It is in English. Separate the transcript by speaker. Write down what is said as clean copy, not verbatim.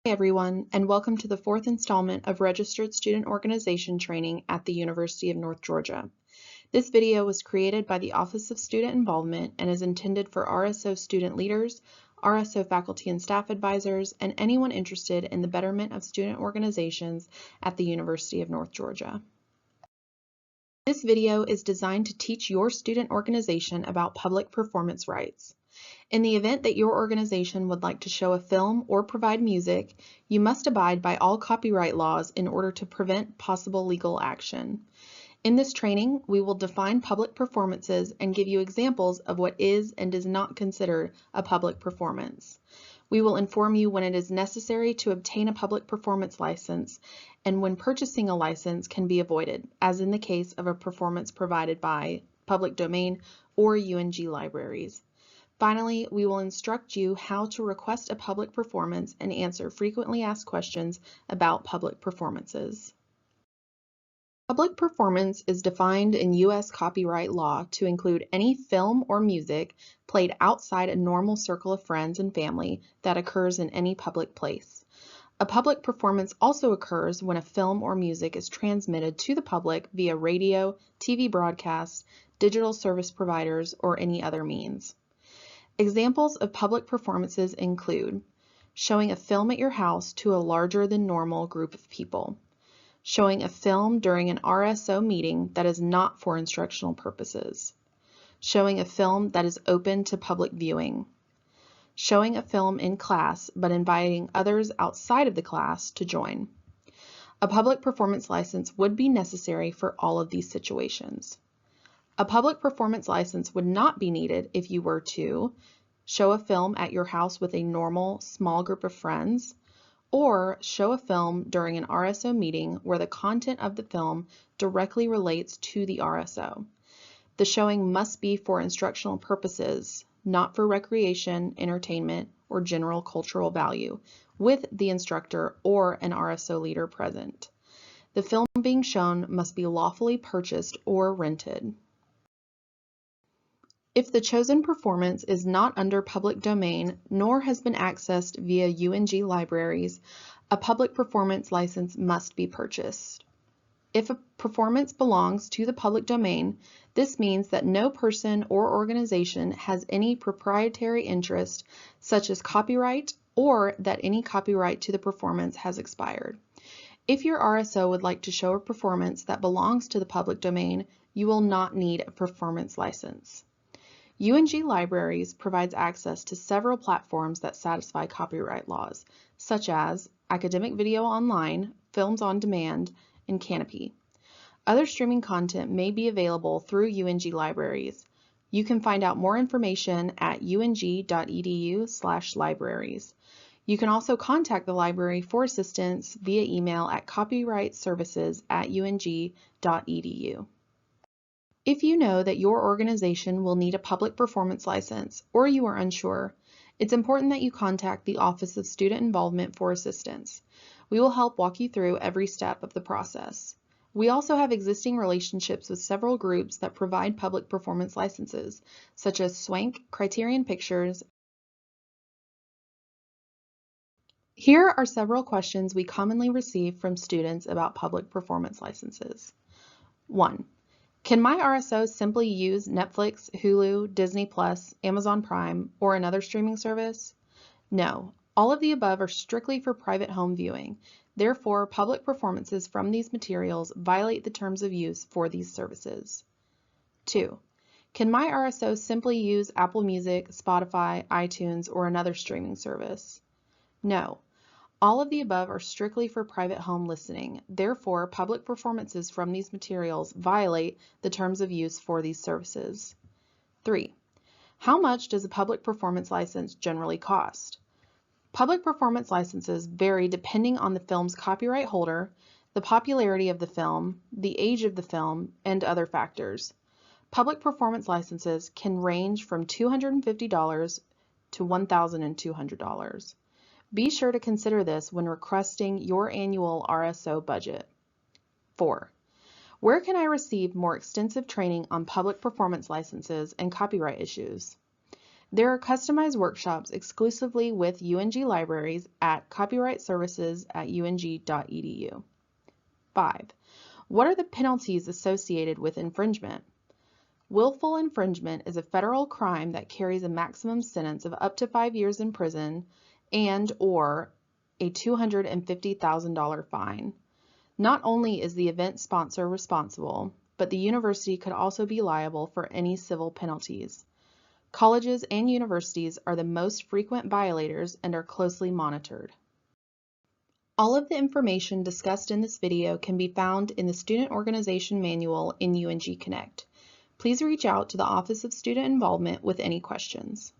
Speaker 1: Hey everyone, and welcome to the fourth installment of Registered Student Organization Training at the University of North Georgia. This video was created by the Office of Student Involvement and is intended for RSO student leaders, RSO faculty and staff advisors, and anyone interested in the betterment of student organizations at the University of North Georgia. This video is designed to teach your student organization about public performance rights. In the event that your organization would like to show a film or provide music, you must abide by all copyright laws in order to prevent possible legal action. In this training, we will define public performances and give you examples of what is and is not considered a public performance. We will inform you when it is necessary to obtain a public performance license and when purchasing a license can be avoided, as in the case of a performance provided by public domain or UNG libraries. Finally, we will instruct you how to request a public performance and answer frequently asked questions about public performances. Public performance is defined in U.S. copyright law to include any film or music played outside a normal circle of friends and family that occurs in any public place. A public performance also occurs when a film or music is transmitted to the public via radio, TV broadcast, digital service providers, or any other means. Examples of public performances include showing a film at your house to a larger than normal group of people, showing a film during an RSO meeting that is not for instructional purposes, showing a film that is open to public viewing, showing a film in class but inviting others outside of the class to join. A public performance license would be necessary for all of these situations. A public performance license would not be needed if you were to show a film at your house with a normal small group of friends, or show a film during an RSO meeting where the content of the film directly relates to the RSO. The showing must be for instructional purposes, not for recreation, entertainment, or general cultural value, with the instructor or an RSO leader present. The film being shown must be lawfully purchased or rented. If the chosen performance is not under public domain nor has been accessed via UNG libraries, a public performance license must be purchased. If a performance belongs to the public domain, this means that no person or organization has any proprietary interest, such as copyright, or that any copyright to the performance has expired. If your RSO would like to show a performance that belongs to the public domain, you will not need a performance license. UNG Libraries provides access to several platforms that satisfy copyright laws, such as Academic Video Online, Films on Demand, and Canopy. Other streaming content may be available through UNG Libraries. You can find out more information at ung.edu/libraries. You can also contact the library for assistance via email at copyrightservices@ung.edu. If you know that your organization will need a public performance license, or you are unsure, it's important that you contact the Office of Student Involvement for assistance. We will help walk you through every step of the process. We also have existing relationships with several groups that provide public performance licenses, such as Swank, Criterion Pictures. Here are several questions we commonly receive from students about public performance licenses. 1. Can my RSO simply use Netflix, Hulu, Disney+, Amazon Prime, or another streaming service? No. All of the above are strictly for private home viewing. Therefore, public performances from these materials violate the terms of use for these services. 2. Can my RSO simply use Apple Music, Spotify, iTunes, or another streaming service? No. All of the above are strictly for private home listening. Therefore, public performances from these materials violate the terms of use for these services. 3. How much does a public performance license generally cost? Public performance licenses vary depending on the film's copyright holder, the popularity of the film, the age of the film, and other factors. Public performance licenses can range from $250 to $1,200. Be sure to consider this when requesting your annual RSO budget. 4. Where can I receive more extensive training on public performance licenses and copyright issues? There are customized workshops exclusively with UNG libraries at copyrightservices@ung.edu. 5. What are the penalties associated with infringement? Willful infringement is a federal crime that carries a maximum sentence of up to 5 years in prison and/or a $250,000 fine. Not only is the event sponsor responsible, but the university could also be liable for any civil penalties. Colleges and universities are the most frequent violators and are closely monitored. All of the information discussed in this video can be found in the Student Organization Manual in UNG Connect. Please reach out to the Office of Student Involvement with any questions.